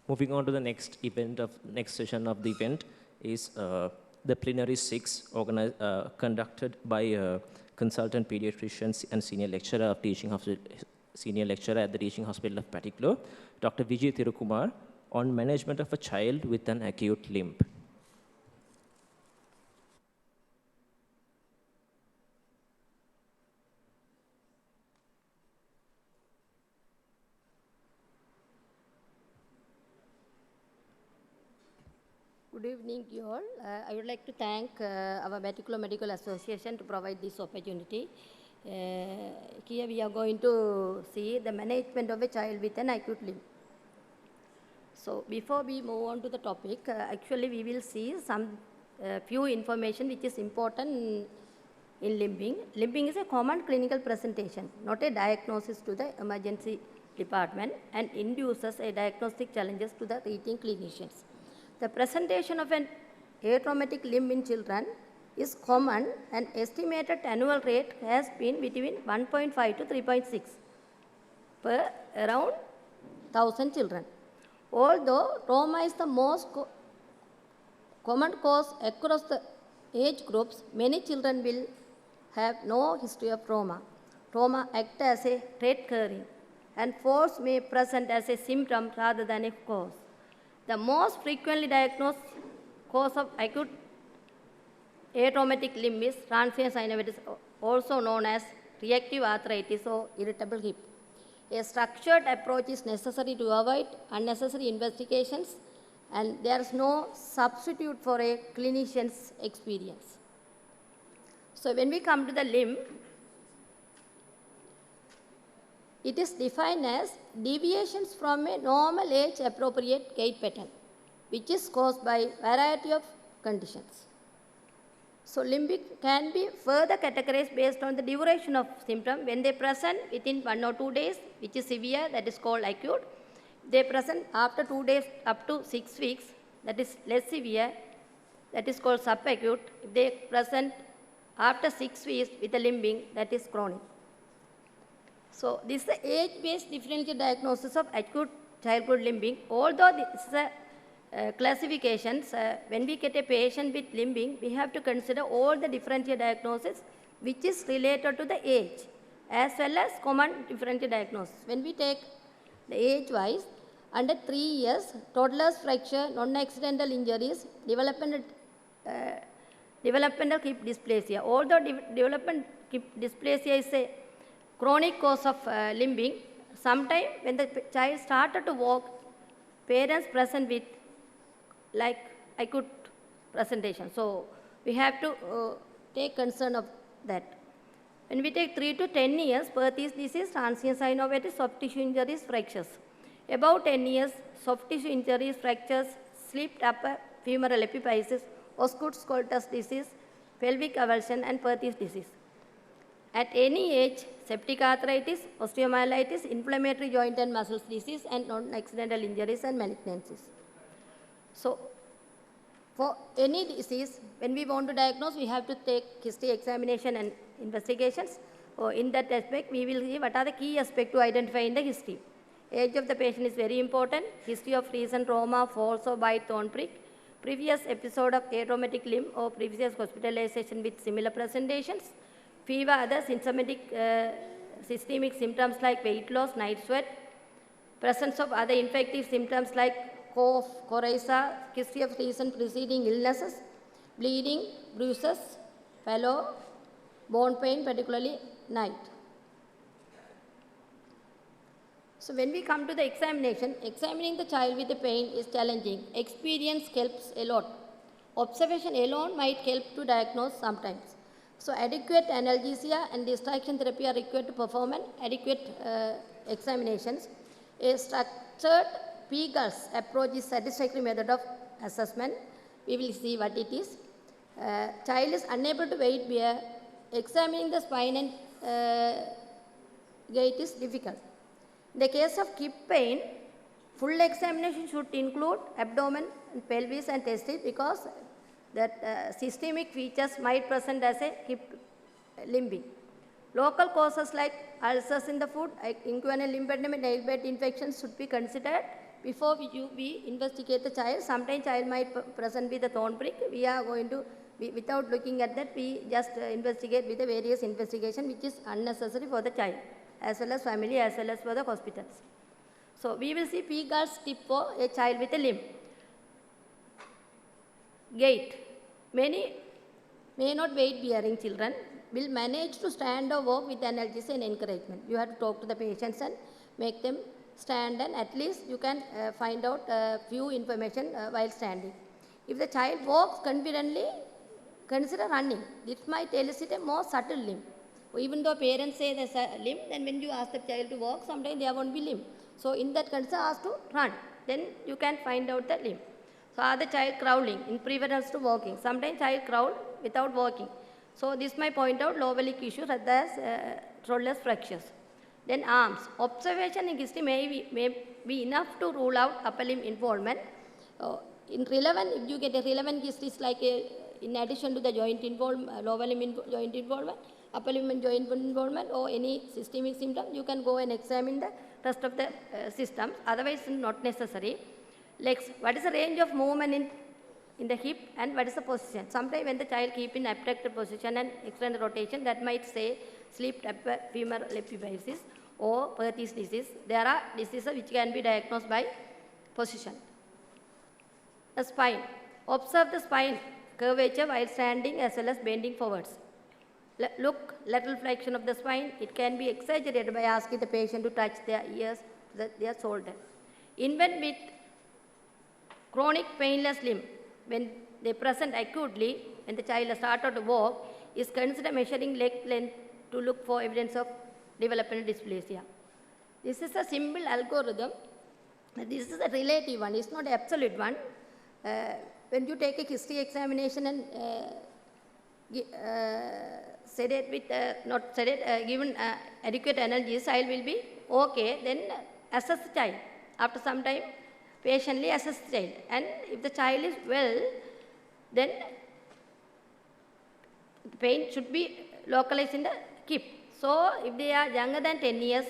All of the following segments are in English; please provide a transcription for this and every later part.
Moving on to the next session of the event is the plenary 6 conducted by consultant pediatrician and senior lecturer at the Teaching Hospital of Patticaloa, Dr. Vijay Thirukumar, on management of a child with an acute limb. Good evening, you all. I would like to thank our Patticaloa Medical Association to provide this opportunity. Here we are going to see the management of a child with an acute limb. So before we move on to the topic, actually we will see some few information which is important in limbing. Limbing is a common clinical presentation, not a diagnosis to the emergency department, and induces a diagnostic challenges to the treating clinicians. The presentation of an atraumatic limb in children is common, and estimated annual rate has been between 1.5 to 3.6 per around 1,000 children. Although trauma is the most common cause across the age groups, many children will have no history of trauma. Trauma acts as a trait carrying, and falls may present as a symptom rather than a cause. The most frequently diagnosed cause of acute atraumatic limb is transient synovitis, also known as reactive arthritis or irritable hip. A structured approach is necessary to avoid unnecessary investigations, and there is no substitute for a clinician's experience. So when we come to the limb, it is defined as deviations from a normal age-appropriate gait pattern, which is caused by variety of conditions. So limbic can be further categorized based on the duration of symptom. When they present within 1 or 2 days, which is severe, that is called acute. They present after 2 days up to 6 weeks, that is less severe, that is called subacute. If they present after 6 weeks with a limbing, that is chronic. So this is the age-based differential diagnosis of acute childhood limbing. Although this is a classifications, when we get a patient with limbing, we have to consider all the differential diagnosis which is related to the age, as well as common differential diagnosis. When we take the age-wise, under 3 years, toddler's fracture, non-accidental injuries, developmental hip dysplasia. Although developmental hip dysplasia is a chronic cause of limbing, sometimes when the child started to walk, parents present with like acute presentation. So we have to take concern of that. When we take 3 to 10 years, Perthes disease, transient synovitis, soft tissue injuries, fractures. About 10 years, soft tissue injuries, fractures, slipped upper femoral epiphysis, Osgood-Scholt's disease, pelvic avulsion, and Perthes disease. At any age, septic arthritis, osteomyelitis, inflammatory joint and muscles disease, and non-accidental injuries and malignancies. So, for any disease, when we want to diagnose, we have to take history examination and investigations. In that aspect, we will see what are the key aspects to identify in the history. Age of the patient is very important. History of recent trauma, falls or bite, thorn prick, previous episode of atraumatic limb or previous hospitalization with similar presentations, fever, other systemic symptoms like weight loss, night sweat, presence of other infective symptoms like cough, coryza, history of recent preceding illnesses, bleeding, bruises, pallor, bone pain, particularly night. So when we come to the examination, examining the child with the pain is challenging. Experience helps a lot. Observation alone might help to diagnose sometimes. So adequate analgesia and distraction therapy are required to perform an adequate examinations. A structured PGULS approach is satisfactory method of assessment. We will see what it is. Child is unable to weight bear. Examining the spine and gait is difficult. In the case of hip pain, full examination should include abdomen, and pelvis and testes because that systemic features might present as a hip limbing. Local causes like ulcers in the foot, inguinal lymphedema, nail bed infections should be considered before we investigate the child, sometimes child might present with a thorn prick. We are going to, without looking at that, we just investigate with the various investigation which is unnecessary for the child, as well as family, as well as for the hospitals. So we will see P-Guard's tip for a child with a limp. Gait. Many may not weight-bearing children will manage to stand or walk with analgesia and encouragement. You have to talk to the patients and make them stand, and at least you can find out a few information while standing. If the child walks confidently, consider running. This might elicit a more subtle limp. Even though parents say there's a limp, then when you ask the child to walk, sometimes there won't be limp. So in that consider ask to run. Then you can find out the limp. So are the child crawling in preference to walking? Sometimes child crawl without walking. So this might point out low belly issues such as trollus fractures. Then arms. Observation in history may be enough to rule out upper limb involvement. In relevant, if you get a relevant histories like in addition to the joint involvement, lower limb joint involvement, upper limb joint involvement, or any systemic symptom, you can go and examine the rest of the systems. Otherwise, not necessary. Legs. What is the range of movement in the hip, and what is the position? Sometimes when the child keep in abducted position and extended rotation, that might say slip femoral epibasis or Perthes disease. There are diseases which can be diagnosed by position. The spine. Observe the spine curvature while standing as well as bending forwards. Look, lateral flexion of the spine. It can be exaggerated by asking the patient to touch their ears, their shoulder. Infant with chronic painless limb, when they present acutely, when the child has started to walk, is considered measuring leg length to look for evidence of developmental dysplasia. This is a simple algorithm. This is a relative one. It's not an absolute one. When you take a history examination and sedate with, not sedate, given adequate analgesia, child will be okay. Then assess the child. After some time, patiently assess the child. And if the child is well, then the pain should be localized in the hip. So if they are younger than 10 years,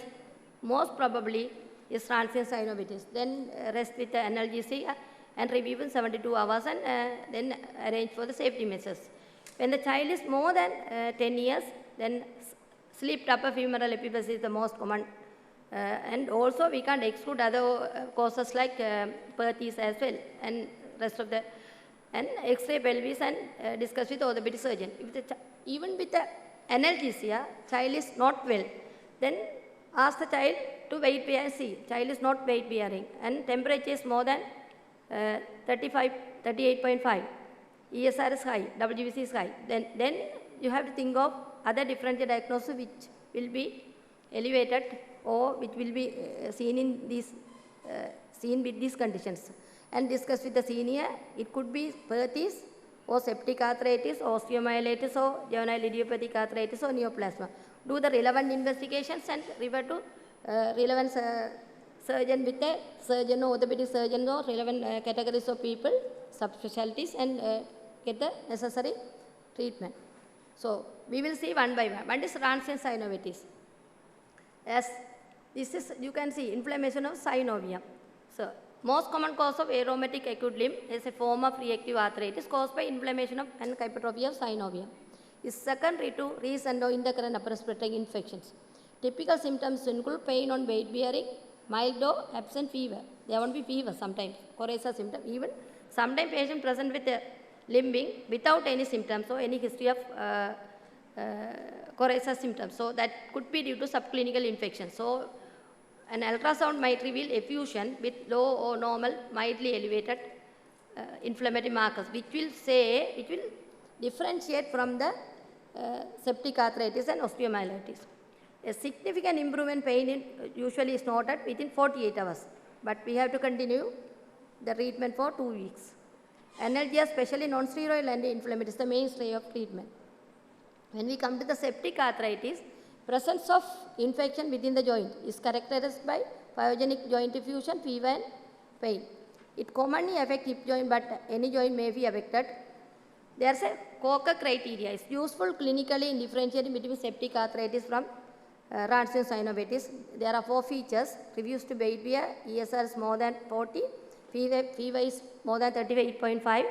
most probably is transient synovitis. Then rest with the analgesia and review in 72 hours, and then arrange for the safety measures. When the child is more than 10 years, then slipped upper femoral epibasis is the most common. And also we can't exclude other causes like Perthes as well, and rest of the, and X-ray pelvis and discuss with orthopedic surgeon. If even with the analgesia, child is not well, then ask the child to weight bear and see. Child is not weight bearing and temperature is more than 38.5. ESR is high, WBC is high. Then you have to think of other differential diagnosis which will be elevated or which will be seen in these seen with these conditions, and discuss with the senior. It could be Perthes or septic arthritis, osteomyelitis, or juvenile idiopathic arthritis, or neoplasma. Do the relevant investigations and refer to relevant surgeon with a surgeon or orthopedic surgeon or relevant categories of people, subspecialties, and get the necessary treatment. So we will see one by one. One is transient synovitis. As this is, you can see inflammation of synovium. So most common cause of aromatic acute limb is a form of reactive arthritis caused by inflammation of and hypertrophy of synovium. Is secondary to recent or intercurrent upper respiratory infections. Typical symptoms include pain on weight bearing, mild or absent fever. There won't be fever sometimes, coryza symptom. Even sometimes patient present with limbing without any symptoms or any history of coryza symptoms. So that could be due to subclinical infection. So an ultrasound might reveal effusion with low or normal, mildly elevated inflammatory markers, which will differentiate from the septic arthritis and osteomyelitis. A significant improvement pain usually is noted within 48 hours, but we have to continue the treatment for 2 weeks. Analgesia, especially non-steroidal anti-inflammatory, is the mainstay of treatment. When we come to the septic arthritis, presence of infection within the joint is characterized by pyogenic joint diffusion, fever, and pain. It commonly affects hip joint, but any joint may be affected. There is a Coker criteria. It's useful clinically in differentiating between septic arthritis from Ransom synovitis. There are 4 features. Reviews to weight bear, ESR is more than 40, fever is more than 38.5,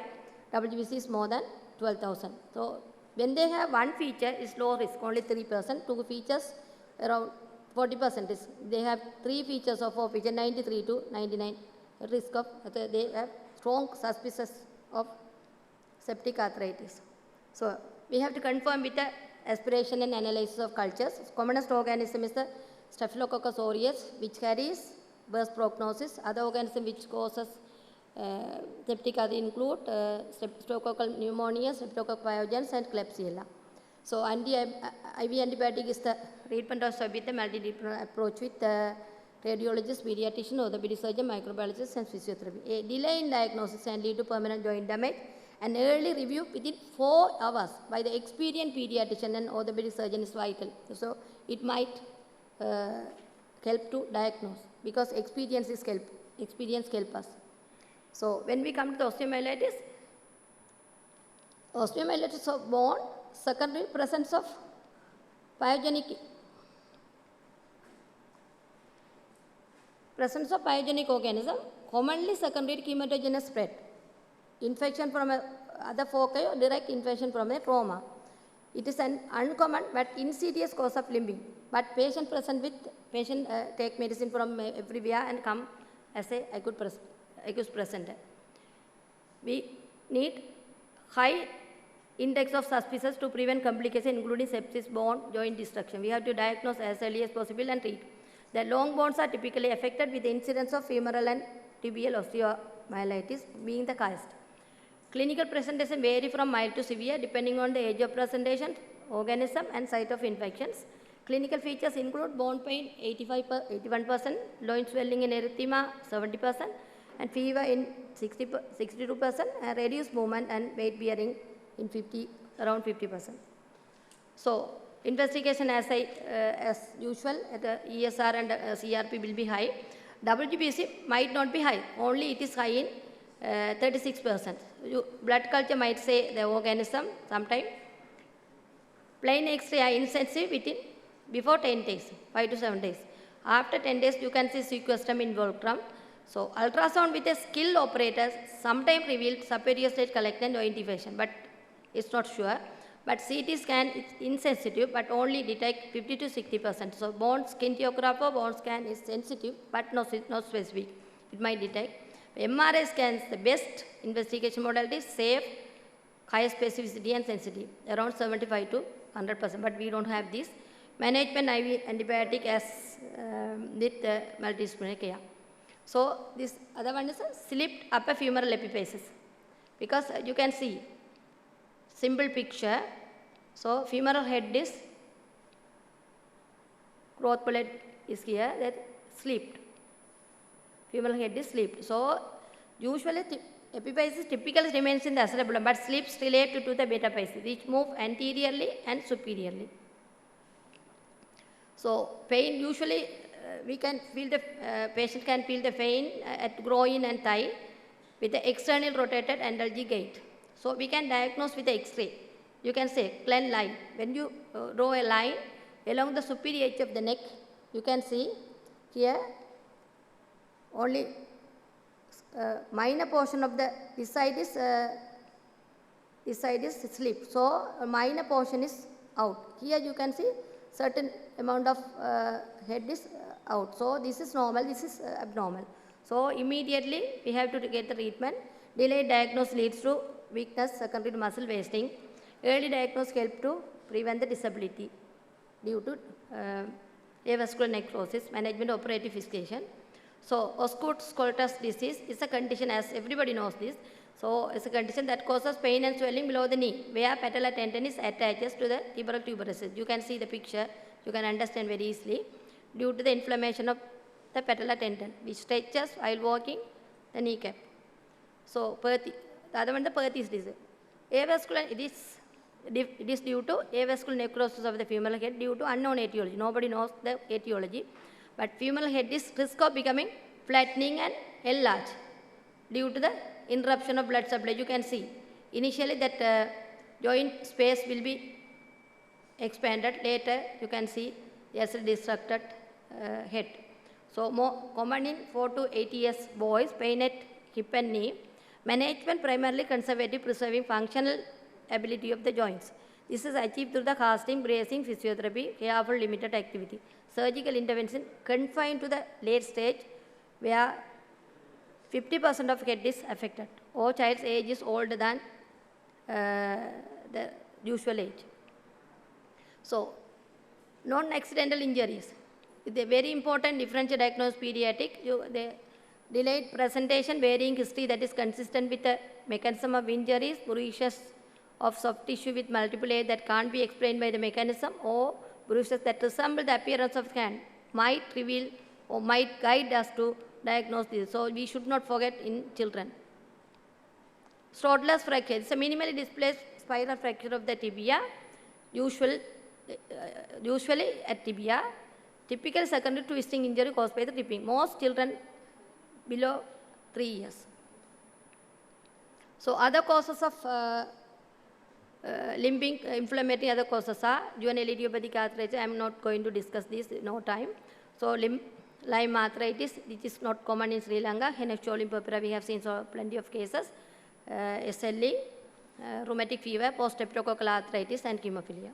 WBC is more than 12,000. So when they have one feature, it's low risk, only 3%, 2 features, around 40%. They have 3 features or 4 features, 93 to 99 risk of, they have strong suspicious of septic arthritis. So we have to confirm with the aspiration and analysis of cultures. Commonest organism is the Staphylococcus aureus, which carries worse prognosis. Other organisms which causes septic arthritis include Streptococcal pneumonia, Streptococcus pyogenes, and Klebsiella. So IV antibiotic is the treatment of with the multidisciplinary approach with radiologist, pediatrician, orthopedic surgeon, microbiologist, and physiotherapy. A delay in diagnosis can lead to permanent joint damage. An early review within 4 hours by the experienced pediatrician and orthopedic surgeon is vital. So it might help to diagnose because experience help us. So when we come to the osteomyelitis of bone, secondary presence of pyogenic organism, commonly secondary hematogenous spread. Infection from other foci or direct infection from a trauma. It is an uncommon but insidious cause of limbing. But patient take medicine from everywhere and come as a acute presenter. We need high index of suspicious to prevent complications including sepsis, bone, joint destruction. We have to diagnose as early as possible and treat. The long bones are typically affected with the incidence of femoral and tibial osteomyelitis being the highest. Clinical presentation vary from mild to severe depending on the age of presentation, organism, and site of infections. Clinical features include bone pain 81%, loin swelling in erythema 70%, and fever in 62%, and reduced movement and weight bearing in around 50%. So investigation as usual, the ESR and CRP will be high. WBC might not be high, only it is high in 36%. Blood culture might say the organism sometime. Plain X-ray are insensitive before 10 days, 5 to 7 days. After 10 days, you can see sequestrum in voltrum. So ultrasound with a skilled operator sometimes revealed superior stage collectant or intivation, but it's not sure. But CT scan is insensitive, but only detect 50 to 60%. So bone scan is sensitive, but not specific. It might detect. MRI scans, the best investigation modality, safe, high specificity and sensitive, around 75 to 100%, but we don't have this. Management IV antibiotic as with multidisciplinary care. So this other one is a slipped upper femoral epiphysis, because you can see simple picture. So femoral head is, growth plate is here, that slipped. Femoral head is slipped. So usually epiphysis typically remains in the acetabulum, but slips related to the metaphysis, which move anteriorly and superiorly. So pain usually we can feel the patient can feel the pain at groin and thigh with the external rotated analgesic gait. So we can diagnose with the X-ray. You can say Klein line. When you draw a line along the superior edge of the neck, you can see here only minor portion of this side is slip. So a minor portion is out. Here you can see certain amount of head is out. So this is normal, this is abnormal. So immediately we have to get the treatment. Delayed diagnosis leads to weakness secondary to muscle wasting. Early diagnosis help to prevent the disability due to avascular necrosis, management operative fixation. So Osgood-Scholt's disease is a condition, as everybody knows this. So it's a condition that causes pain and swelling below the knee, where patellar tendon is attached to the tibial tuberosity. You can see the picture, you can understand very easily, due to the inflammation of the patellar tendon, which stretches while walking the kneecap. So the other one, the Perthes disease. Avascular, it is due to avascular necrosis of the femoral head due to unknown etiology. Nobody knows the etiology. But femoral head is risk of becoming flattening and enlarged due to the interruption of blood supply. You can see initially that joint space will be expanded. Later you can see yes, destructed head. So more common in 4 to 8 years boys, pain at hip and knee. Management primarily conservative, preserving functional ability of the joints. This is achieved through the casting, bracing, physiotherapy, careful limited activity. Surgical intervention confined to the late stage where 50% of head is affected or child's age is older than the usual age. So, non-accidental injuries. The very important differential diagnosis pediatric, the delayed presentation, varying history that is consistent with the mechanism of injuries, bruises of soft tissue with multiple layers that can't be explained by the mechanism, or bruises that resemble the appearance of hand might reveal or might guide us to diagnose this. So we should not forget in children. Strodler's fracture. It's a minimally displaced spiral fracture of the tibia, usually at tibia. Typical secondary twisting injury caused by the tripping. Most children below 3 years. So other causes of limbing inflammatory other causes are juvenile idiopathic arthritis. I am not going to discuss this, no time. So Lyme arthritis, which is not common in Sri Lanka. Hennescholin purpura, we have seen plenty of cases. SLE, rheumatic fever, post-streptococcal arthritis, and hemophilia.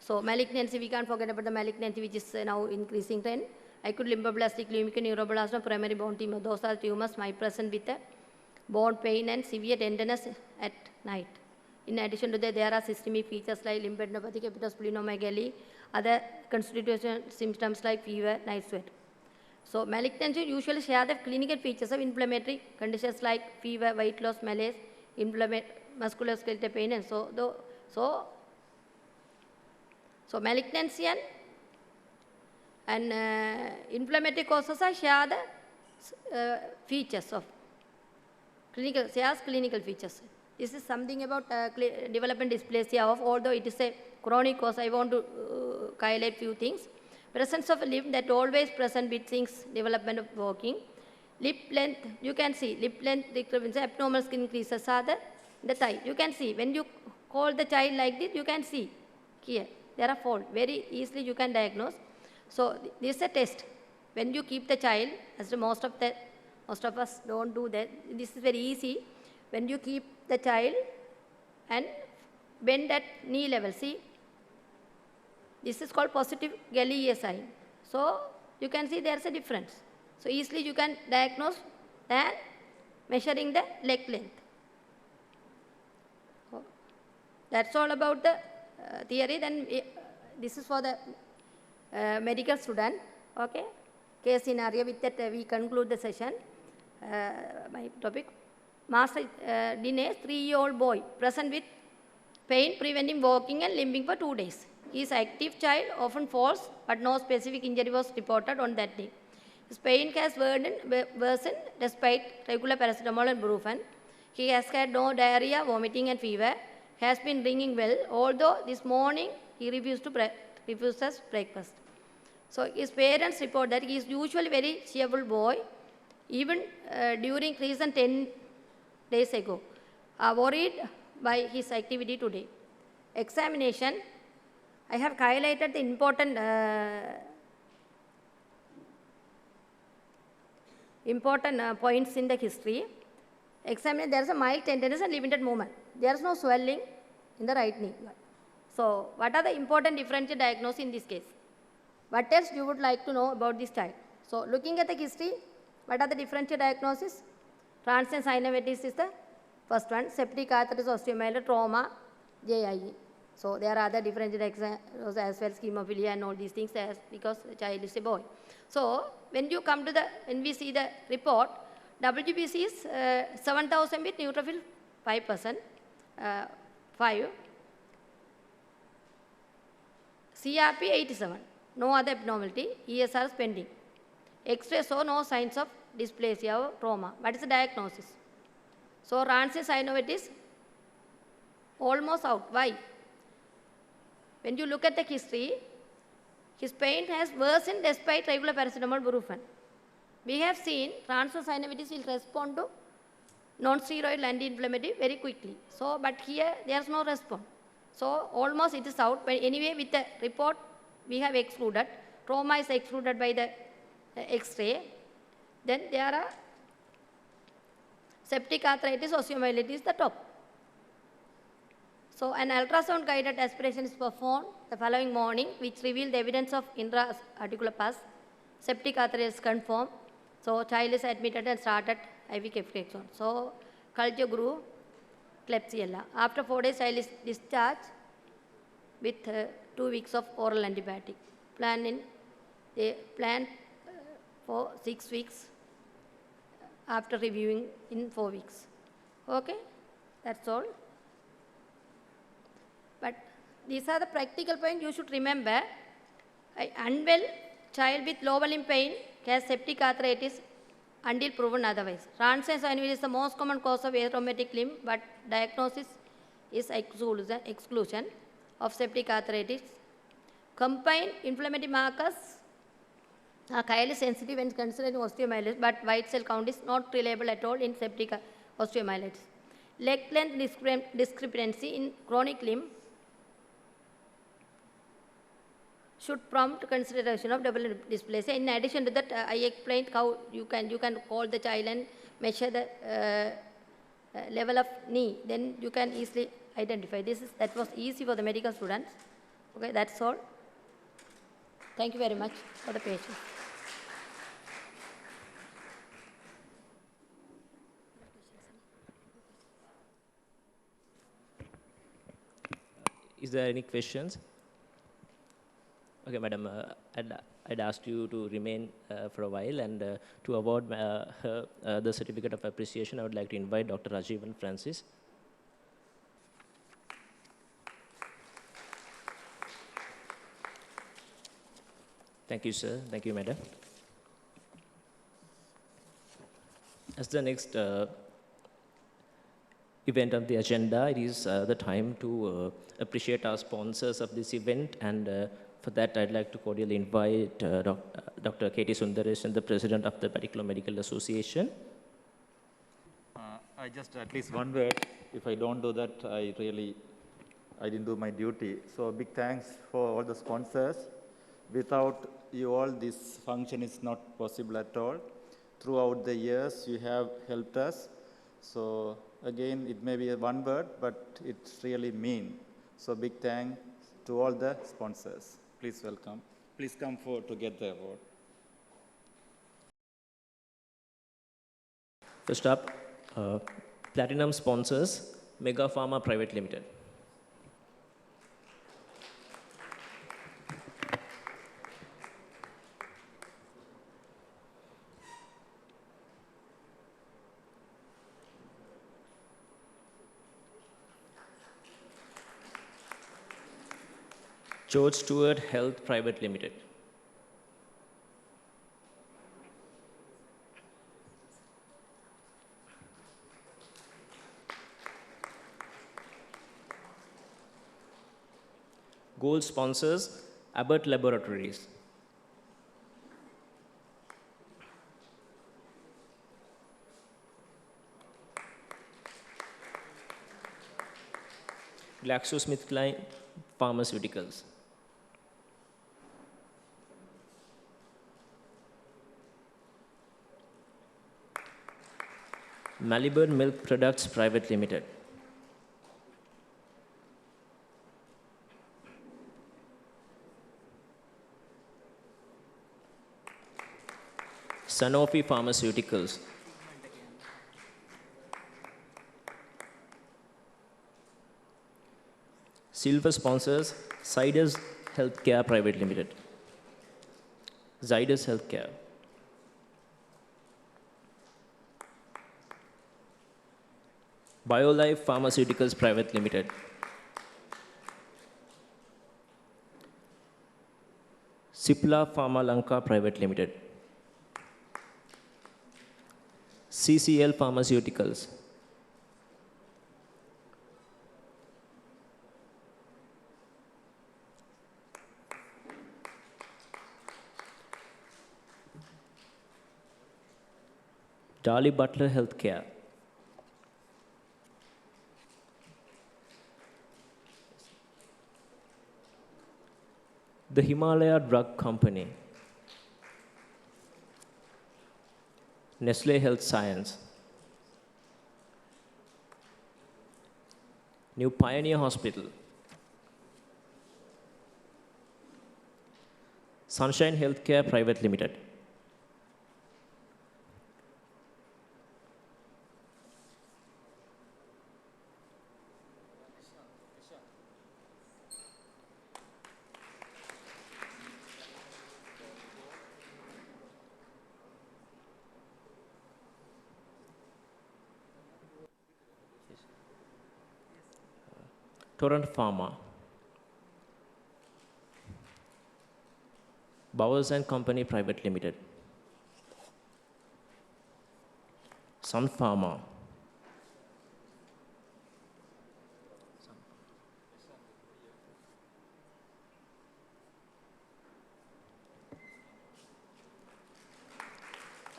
So malignancy, we can't forget about the malignancy, which is now increasing trend. Acute lymphoblastic leukemia, neuroblastoma, primary bone tumor. Those are tumors might present with bone pain and severe tenderness at night. In addition to that, there are systemic features like lymphadenopathy, hepatosplenomegaly, other constitutional symptoms like fever, night sweat. So malignancy usually share the clinical features of inflammatory conditions like fever, weight loss, malaise, musculoskeletal pain, and so malignancy and inflammatory causes are share the features of clinical features. This is something about development dysplasia of, although it is a chronic cause, I want to highlight few things. Presence of a limb that always present with things, development of walking. Lip length, you can see, lip length decrease, abnormal skin creases are the thigh. You can see, when you hold the child like this, you can see here, there are folds. Very easily you can diagnose. So this is a test. When you keep the child, as most of us don't do that, this is very easy. When you keep the child and bend at knee level, see, this is called positive Gallier sign. So you can see there's a difference. So easily you can diagnose than measuring the leg length. So that's all about the theory. Then this is for the medical student. Okay, case scenario. With that we conclude the session. My topic. Master Dinesh, 3-year-old boy, present with pain preventing walking and limping for 2 days. He is active child, often falls, but no specific injury was reported on that day. His pain has worsened despite regular paracetamol and brufen. He has had no diarrhea, vomiting and fever. Has been drinking well, although this morning he refuses breakfast. So his parents report that he is usually very cheerful boy, even during recent 10 days ago, are worried by his activity today. Examination, I have highlighted the important points in the history. Examine, there is a mild tenderness and limited movement. There is no swelling in the right knee. So what are the important differential diagnoses in this case? What else you would like to know about this child? So looking at the history, what are the differential diagnoses? Transient synovitis is the first one. Septic arthritis, osteomyelitis, trauma, JIE. So there are other differential diagnoses as well as hemophilia and all these things because the child is a boy. So when we see the report, WBC is 7,000 with neutrophil 5%, 5. CRP 87, no other abnormality, ESR is pending. X-ray saw no signs of dysplasia or trauma. What is the diagnosis? So rancid synovitis almost out. Why? When you look at the history, his pain has worsened despite regular paracetamol brufen. We have seen transient synovitis will respond to non-steroidal anti-inflammatory very quickly. So, but here there is no response. So almost it is out. But anyway, with the report, we have excluded. Trauma is excluded by the X-ray. Then there are septic arthritis, osteomyelitis is the top. So an ultrasound guided aspiration is performed the following morning, which revealed the evidence of intra-articular pus. Septic arthritis confirmed. So child is admitted and started IV ceftriaxone. So culture grew Klebsiella. After 4 days, child is discharged with 2 weeks of oral antibiotic. They planned for 6 weeks after reviewing in 4 weeks. Okay, that's all. But these are the practical points you should remember. An unwell child with lower limb pain has septic arthritis until proven otherwise. Transient synovial is the most common cause of atraumatic limb, but diagnosis is exclusion of septic arthritis. Combined inflammatory markers are highly sensitive when considering osteomyelitis, but white cell count is not reliable at all in septic osteomyelitis. Leg length discrepancy in chronic limb should prompt consideration of double dysplasia. In addition to that, I explained how you can call the child and measure the level of knee. Then you can easily identify. That was easy for the medical students. Okay, that's all. Thank you very much for the patience. Is there any questions? Okay, madam, I'd asked you to remain for a while, and to award her the certificate of appreciation, I would like to invite Dr. Rajivan Francis. Thank you, sir. Thank you, madam. As the next event on the agenda, it is the time to appreciate our sponsors of this event, and for that, I'd like to cordially invite Dr. K.T. Sundaresan, the President of the Particular Medical Association. I just at least one word. If I don't do that, I didn't do my duty. So big thanks for all the sponsors. Without you all, this function is not possible at all. Throughout the years, you have helped us. So again, it may be one word, but it's really mean. So big thanks to all the sponsors. Please welcome. Please come forward to get the award. First up, Platinum sponsors, Mega Pharma Private Limited. George Stewart Health Private Limited. Gold sponsors, Abbott Laboratories. GlaxoSmithKline Pharmaceuticals. Malibu Milk Products Private Limited. Sanofi Pharmaceuticals. Silver sponsors, Zydus Healthcare Private Limited. Zydus Healthcare. BioLife Pharmaceuticals Private Limited. Cipla Pharma Lanka Private Limited. CCL Pharmaceuticals. Darley Butler Healthcare. the Himalaya Drug Company, Nestle Health Science, New Pioneer Hospital, Sunshine Healthcare Private Limited, Torrent Pharma, Bowers and Company Private Limited, Sun Pharma,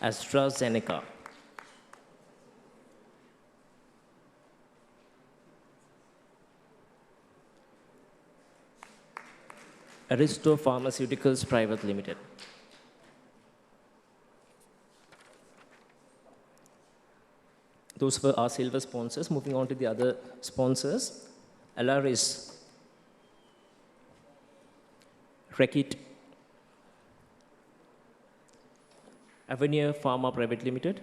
AstraZeneca, Aristo Pharmaceuticals Private Limited, those were our silver sponsors. Moving on to the other sponsors, Alaris, Reckitt, Avenir Pharma Private Limited,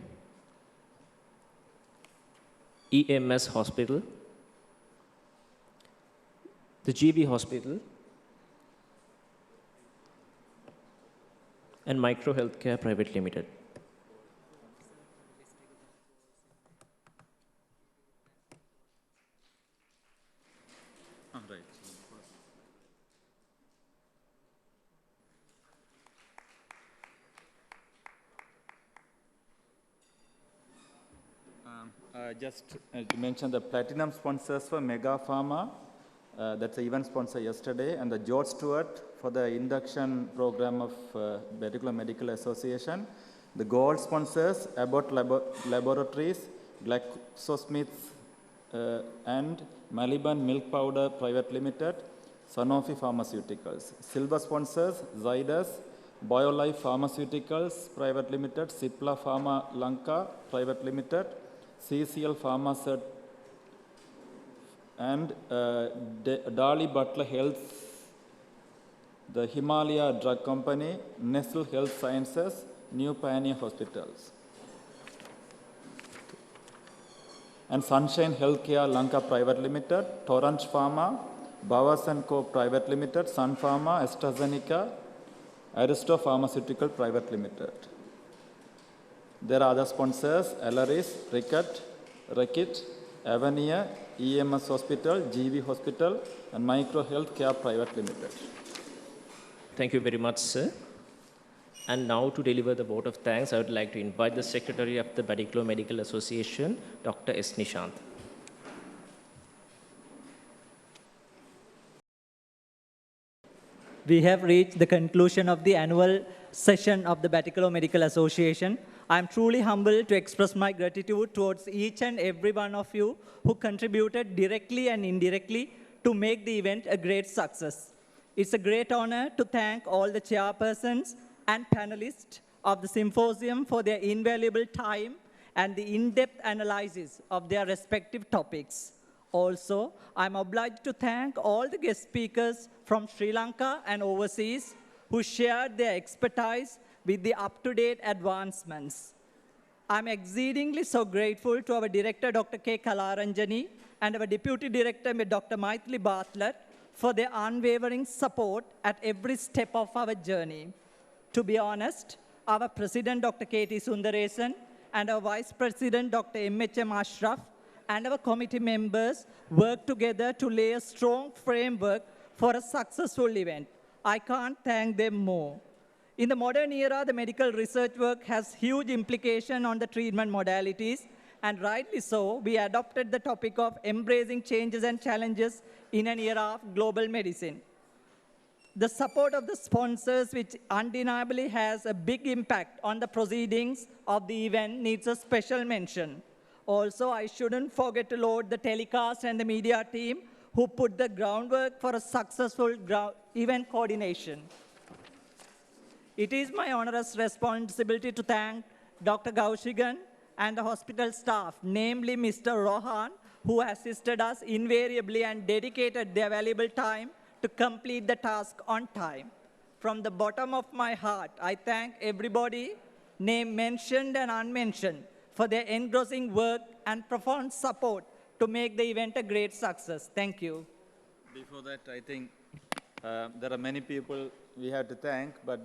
EMS Hospital, the GV Hospital, and Micro Healthcare Private Limited. Right. Just to mention the platinum sponsors for Mega Pharma, that's the event sponsor yesterday, and the George Stewart for the induction program of Particular Medical Association. The gold sponsors, Abbott Laboratories, GlaxoSmith and Maliban Milk Powder Private Limited, Sanofi Pharmaceuticals. Silver sponsors, Zydus, BioLife Pharmaceuticals Private Limited, Cipla Pharma Lanka Private Limited, CCL Pharma and Darley Butler Health, the Himalaya Drug Company, Nestle Health Sciences, New Pioneer Hospitals, and Sunshine Healthcare Lanka Private Limited, Torrent Pharma, Bowers & Co Private Limited, Sun Pharma, AstraZeneca, Aristo Pharmaceutical Private Limited. There are other sponsors, Alaris, Reckitt, Avenir, EMS Hospital, GV Hospital, and Micro Healthcare Private Limited. Thank you very much, sir. And now to deliver the vote of thanks, I would like to invite the Secretary of the Particular Medical Association, Dr. S. Nishant. We have reached the conclusion of the annual session of the Batticaloa Medical Association. I am truly humbled to express my gratitude towards each and every one of you who contributed directly and indirectly to make the event a great success. It's a great honor to thank all the chairpersons and panelists of the symposium for their invaluable time and the in-depth analysis of their respective topics. Also, I'm obliged to thank all the guest speakers from Sri Lanka and overseas who shared their expertise with the up-to-date advancements. I'm exceedingly so grateful to our director, Dr. K. Kalaranjani, and our deputy director, Dr. Maithili Bartlett, for their unwavering support at every step of our journey. To be honest, our president, Dr. K.T. Sundaresan, and our vice president, Dr. M.H.M. Ashraf, and our committee members worked together to lay a strong framework for a successful event. I can't thank them more. In the modern era, the medical research work has huge implication on the treatment modalities, and rightly so, we adopted the topic of embracing changes and challenges in an era of global medicine. The support of the sponsors, which undeniably has a big impact on the proceedings of the event, needs a special mention. Also, I shouldn't forget to laud the telecast and the media team who put the groundwork for a successful event coordination. It is my onerous responsibility to thank Dr. Gaushigan and the hospital staff, namely Mr. Rohan, who assisted us invariably and dedicated their valuable time to complete the task on time. From the bottom of my heart, I thank everybody, name mentioned and unmentioned, for their engrossing work and profound support to make the event a great success. Thank you. Before that, I think there are many people we have to thank, but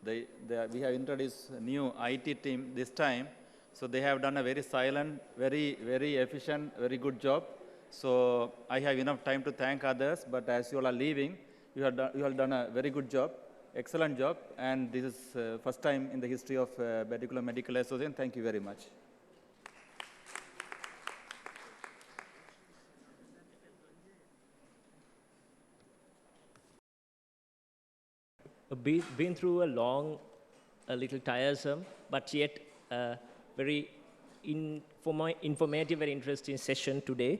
we have introduced a new IT team this time. So they have done a very silent, very efficient, very good job. So I have enough time to thank others, but as you all are leaving, you have done a very good job, excellent job, and this is first time in the history of Bediculam Medical Association. Thank you very much. Been through a long, a little tiresome, but yet very informative, very interesting session today.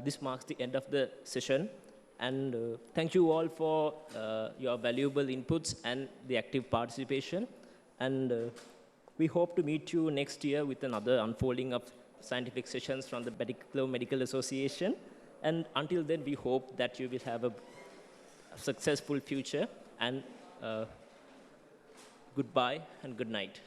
This marks the end of the session. And thank you all for your valuable inputs and the active participation. And we hope to meet you next year with another unfolding of scientific sessions from the Bediculam Medical Association. And until then, we hope that you will have a successful future. And goodbye and good night.